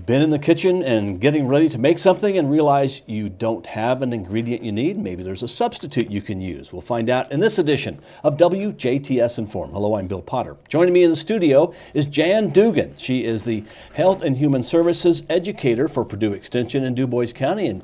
Been in the kitchen and getting ready to make something and realize you don't have an ingredient you need? Maybe there's a substitute you can use. We'll find out in this edition of WJTS in.form. Hello, I'm Bill Potter. Joining me in the studio is Jan Dougan. She is the Health and Human Services Educator for Purdue Extension in DuBois County. And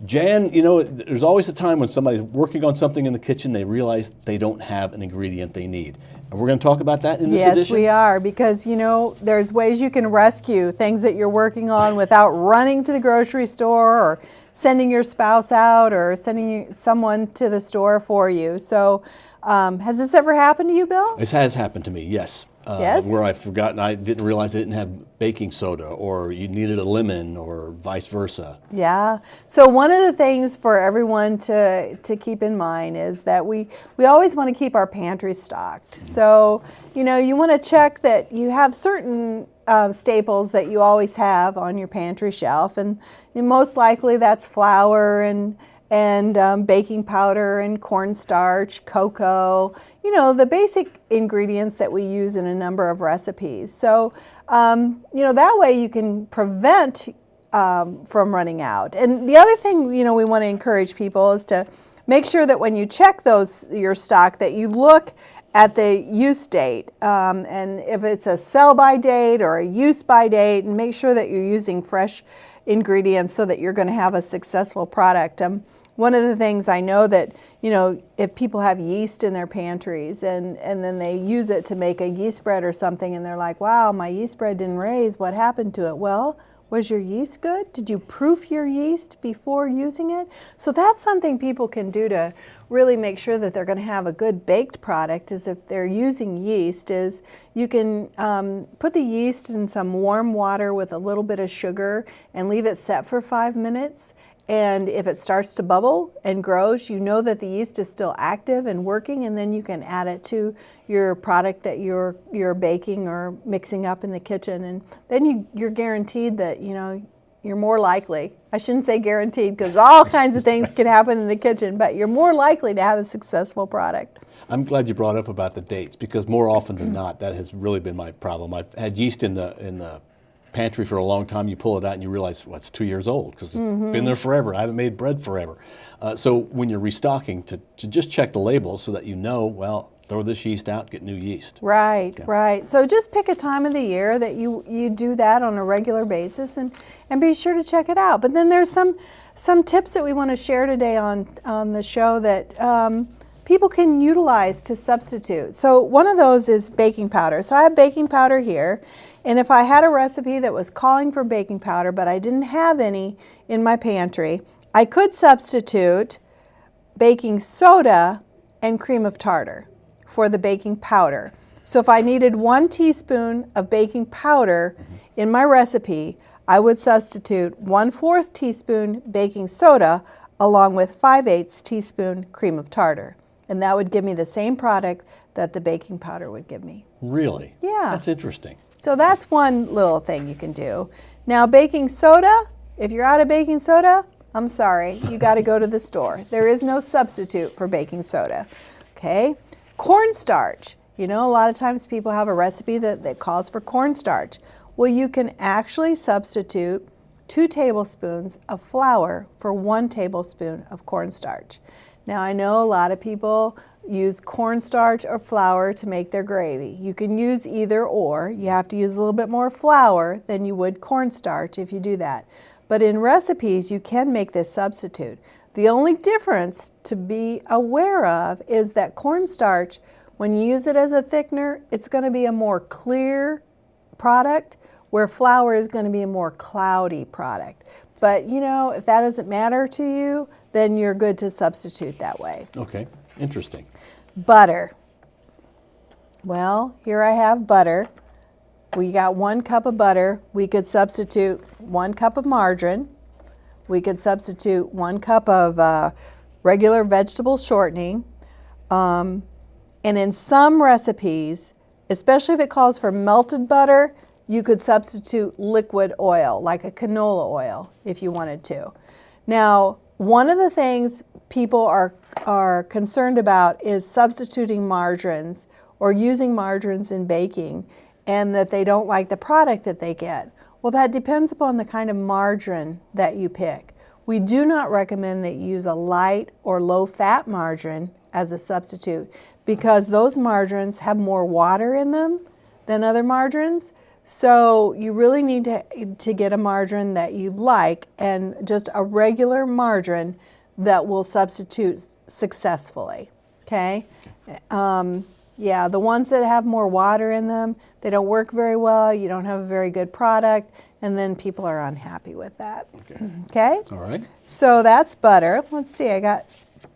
Jan, you know, there's always a time when somebody's working on something in the kitchen, they realize they don't have an ingredient they need. And we're going to talk about that in this edition? Yes, we are, because, you know, there's ways you can rescue things that you're working on without running to the grocery store or sending your spouse out or sending someone to the store for you. So has this ever happened to you, Bill? This has happened to me, yes. Yes? Where I've forgotten, I didn't realize I didn't have baking soda, or you needed a lemon, or vice versa. Yeah. So one of the things for everyone to keep in mind is that we always want to keep our pantry stocked. So, you know, you want to check that you have certain staples that you always have on your pantry shelf, and most likely that's flour and baking powder and cornstarch, cocoa, you know, the basic ingredients that we use in a number of recipes. So, you know, that way you can prevent from running out. And the other thing, you know, we want to encourage people is to make sure that when you check your stock, that you look at the use date, and if it's a sell-by date or a use-by date, and make sure that you're using fresh ingredients so that you're going to have a successful product. One of the things I know that, you know, if people have yeast in their pantries and then they use it to make a yeast bread or something, and they're like, wow, my yeast bread didn't raise, what happened to it? Well, was your yeast good? Did you proof your yeast before using it? So that's something people can do to really make sure that they're going to have a good baked product, is if they're using yeast, is you can put the yeast in some warm water with a little bit of sugar and leave it set for 5 minutes. And if it starts to bubble and grows, you know that the yeast is still active and working, and then you can add it to your product that you're baking or mixing up in the kitchen. And then you're guaranteed that, you know, you're more likely, I shouldn't say guaranteed because all kinds of things can happen in the kitchen, but you're more likely to have a successful product. I'm glad you brought up about the dates, because more often than not, that has really been my problem. I've had yeast in the pantry for a long time. You pull it out and you realize, well, it's 2 years old because it's been there forever. I haven't made bread forever. So when you're restocking, to just check the labels so that you know, well, throw this yeast out, get new yeast. Right, Okay. right. So just pick a time of the year that you do that on a regular basis, and be sure to check it out. But then there's some tips that we want to share today on the show that people can utilize to substitute. So one of those is baking powder. So I have baking powder here, and if I had a recipe that was calling for baking powder but I didn't have any in my pantry, I could substitute baking soda and cream of tartar for the baking powder. So if I needed 1 teaspoon of baking powder in my recipe, I would substitute 1/4 teaspoon baking soda along with 5/8 teaspoon cream of tartar. And that would give me the same product that the baking powder would give me. Really? Yeah. That's interesting. So that's one little thing you can do. Now, baking soda, if you're out of baking soda, I'm sorry, you got to go to the store. There is no substitute for baking soda. Okay? Cornstarch. You know, a lot of times people have a recipe that calls for cornstarch. Well, you can actually substitute 2 tablespoons of flour for 1 tablespoon of cornstarch. Now, I know a lot of people use cornstarch or flour to make their gravy. You can use either or. You have to use a little bit more flour than you would cornstarch if you do that. But in recipes, you can make this substitute. The only difference to be aware of is that cornstarch, when you use it as a thickener, it's going to be a more clear product, where flour is going to be a more cloudy product. But, you know, if that doesn't matter to you, then you're good to substitute that way. Okay, interesting. Butter. Well, here I have butter. We got 1 cup of butter. We could substitute 1 cup of margarine. We could substitute 1 cup of regular vegetable shortening. And in some recipes, especially if it calls for melted butter, you could substitute liquid oil, like a canola oil, if you wanted to. Now, one of the things people are concerned about is substituting margarines or using margarines in baking, and that they don't like the product that they get. Well, that depends upon the kind of margarine that you pick. We do not recommend that you use a light or low-fat margarine as a substitute because those margarines have more water in them than other margarines. So you really need to get a margarine that you like, and just a regular margarine that will substitute successfully, okay? Yeah, the ones that have more water in them, they don't work very well, you don't have a very good product, and then people are unhappy with that. Okay? All right. So that's butter. Let's see, I got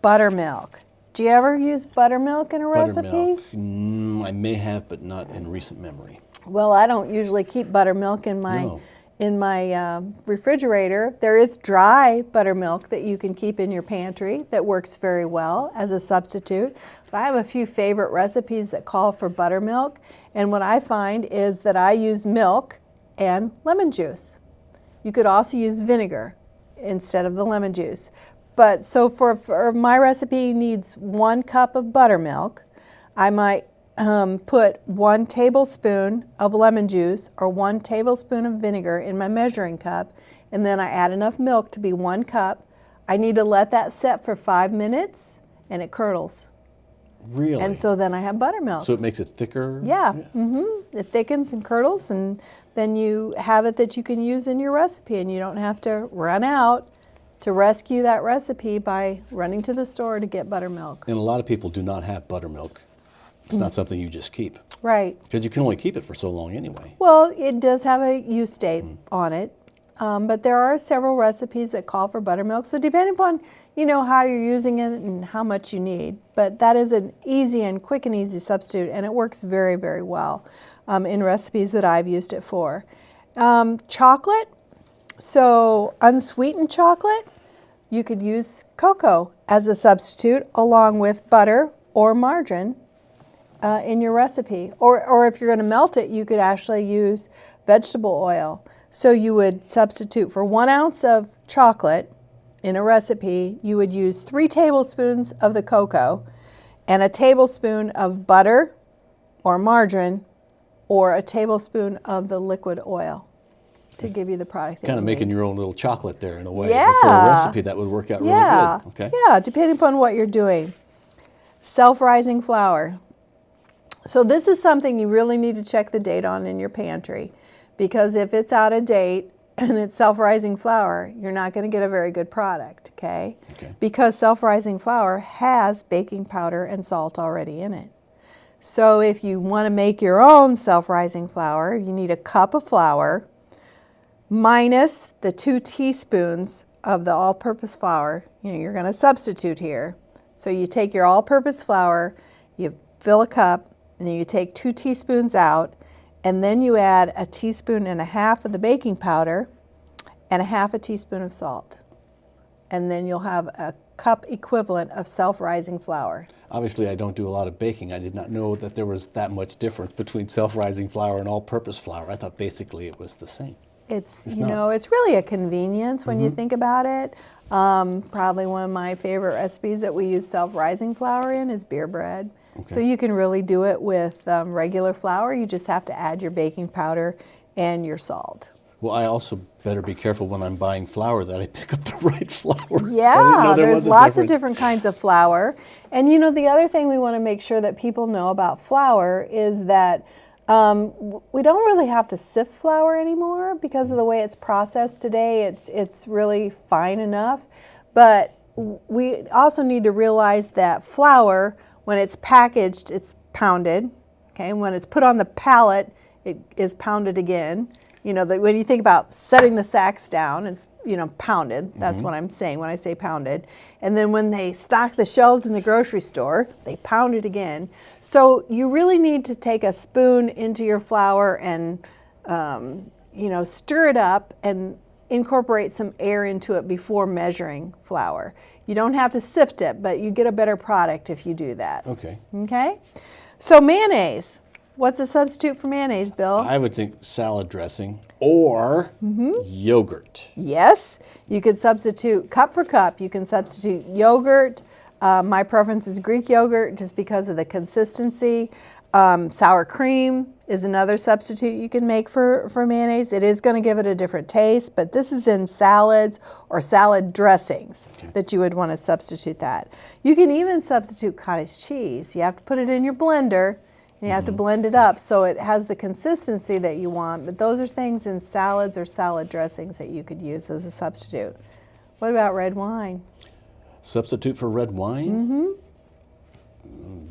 buttermilk. Do you ever use buttermilk in a recipe? Buttermilk. I may have, but not in recent memory. Well, I don't usually keep buttermilk in my refrigerator. There is dry buttermilk that you can keep in your pantry that works very well as a substitute. But I have a few favorite recipes that call for buttermilk, and what I find is that I use milk and lemon juice. You could also use vinegar instead of the lemon juice. But so for my recipe needs 1 cup of buttermilk. I might put 1 tablespoon of lemon juice or 1 tablespoon of vinegar in my measuring cup, and then I add enough milk to be 1 cup. I need to let that set for 5 minutes, and it curdles. Really? And so then I have buttermilk. So it makes it thicker? Yeah. It thickens and curdles, and then you have it that you can use in your recipe, and you don't have to run out to rescue that recipe by running to the store to get buttermilk. And a lot of people do not have buttermilk. It's not something you just keep. Right. Because you can only keep it for so long anyway. Well, it does have a use date on it, but there are several recipes that call for buttermilk. So depending upon, how you're using it and how much you need. But that is an easy and quick and easy substitute, and it works very, very well in recipes that I've used it for. Chocolate. So unsweetened chocolate, you could use cocoa as a substitute along with butter or margarine in your recipe. Or if you're going to melt it, you could actually use vegetable oil. So you would substitute for 1 ounce of chocolate in a recipe, you would use 3 tablespoons of the cocoa and a tablespoon of butter or margarine or a tablespoon of the liquid oil to give you the product that Kind of you making need. your own little chocolate there in a way. Yeah. For a recipe that would work out really good. Okay. Yeah, depending upon what you're doing. Self-rising flour. So this is something you really need to check the date on in your pantry, because if it's out of date and it's self-rising flour, you're not going to get a very good product, okay? Because self-rising flour has baking powder and salt already in it. So if you want to make your own self-rising flour, you need a cup of flour minus the 2 teaspoons of the all-purpose flour. You're going to substitute here. So you take your all-purpose flour, you fill a cup, and then you take 2 teaspoons out, and then you add 1.5 teaspoons of the baking powder and 1/2 teaspoon of salt. And then you'll have a cup equivalent of self-rising flour. Obviously, I don't do a lot of baking. I did not know that there was that much difference between self-rising flour and all-purpose flour. I thought basically it was the same. It's really a convenience when you think about it. Probably one of my favorite recipes that we use self-rising flour in is beer bread. So you can really do it with regular flour. You just have to add your baking powder and your salt. Well, I also better be careful when I'm buying flour that I pick up the right flour. Yeah, there's lots of different kinds of flour. And the other thing we want to make sure that people know about flour is that we don't really have to sift flour anymore because of the way it's processed today. It's really fine enough. But we also need to realize that flour, when it's packaged, it's pounded. Okay, when it's put on the pallet, it is pounded again. When you think about setting the sacks down, it's pounded. That's what I'm saying when I say pounded. And then when they stock the shelves in the grocery store, they pound it again. So you really need to take a spoon into your flour and stir it up and incorporate some air into it before measuring flour. You don't have to sift it, but you get a better product if you do that. Okay. Okay? So mayonnaise. What's a substitute for mayonnaise, Bill? I would think salad dressing or yogurt. Yes, you could substitute cup for cup. You can substitute yogurt. My preference is Greek yogurt just because of the consistency. Sour cream is another substitute you can make for mayonnaise. It is going to give it a different taste, but this is in salads or salad dressings that you would want to substitute that. You can even substitute cottage cheese. You have to put it in your blender and you have to blend it up so it has the consistency that you want, but those are things in salads or salad dressings that you could use as a substitute. What about red wine? Substitute for red wine?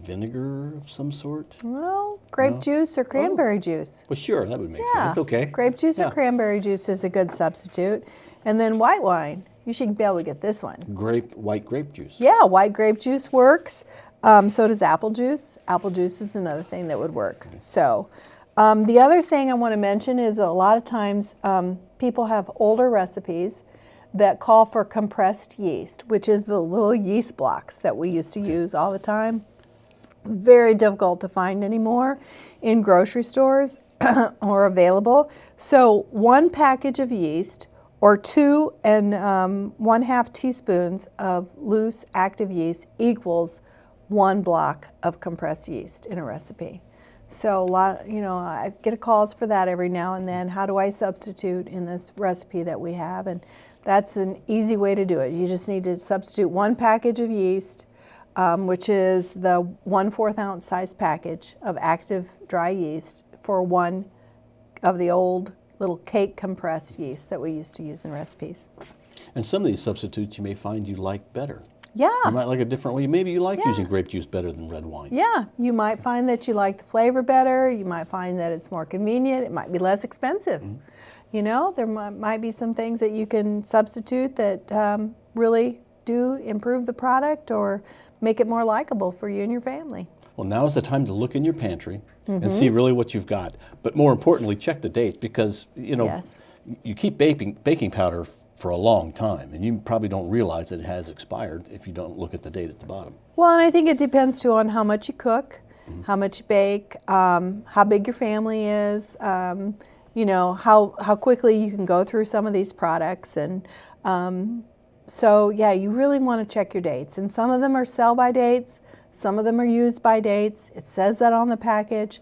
Vinegar of some sort? Well, grape juice or cranberry juice. Well, sure, that would make Yeah, sense. Okay. grape juice or cranberry juice is a good substitute. And then white wine. You should be able to get this one. White grape juice. Yeah, white grape juice works. So does apple juice. Apple juice is another thing that would work. So the other thing I want to mention is that a lot of times people have older recipes that call for compressed yeast, which is the little yeast blocks that we used to use all the time. Very difficult to find anymore in grocery stores or available. So 1 package of yeast or 2 1/2 teaspoons of loose active yeast equals 1 block of compressed yeast in a recipe. So I get calls for that every now and then. How do I substitute in this recipe that we have? And that's an easy way to do it. You just need to substitute 1 package of yeast, which is the 1/4 ounce size package of active dry yeast for 1 of the old little cake compressed yeast that we used to use in recipes. And some of these substitutes you may find you like better. Yeah. You might like a different way. Maybe you like using grape juice better than red wine. Yeah, you might find that you like the flavor better. You might find that it's more convenient. It might be less expensive. You know, there might be some things that you can substitute that really do improve the product or make it more likable for you and your family. Well, now is the time to look in your pantry and see really what you've got. But more importantly, check the dates because, you keep baking powder for a long time and you probably don't realize that it has expired if you don't look at the date at the bottom. Well, and I think it depends too on how much you cook, how much you bake, how big your family is, how quickly you can go through some of these products. And so, yeah, you really want to check your dates. And some of them are sell-by dates. Some of them are use-by dates. It says that on the package.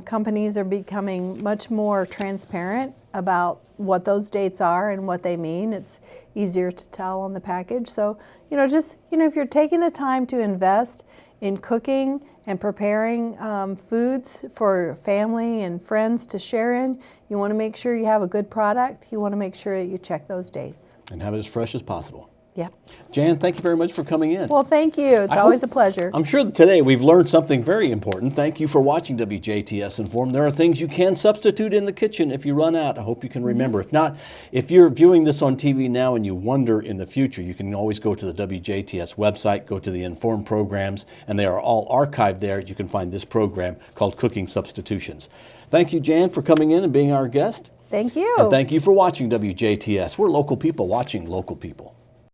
Companies are becoming much more transparent about what those dates are and what they mean. It's easier to tell on the package. So, if you're taking the time to invest in cooking and preparing foods for family and friends to share in, you want to make sure you have a good product. You want to make sure that you check those dates. And have it as fresh as possible. Yep. Jan, thank you very much for coming in. Well, thank you. It's always a pleasure. I'm sure that today we've learned something very important. Thank you for watching WJTS in.form. There are things you can substitute in the kitchen if you run out. I hope you can remember. If not, if you're viewing this on TV now and you wonder in the future, you can always go to the WJTS website, go to the Inform programs, and they are all archived there. You can find this program called Cooking Substitutions. Thank you, Jan, for coming in and being our guest. Thank you. And thank you for watching WJTS. We're local people watching local people.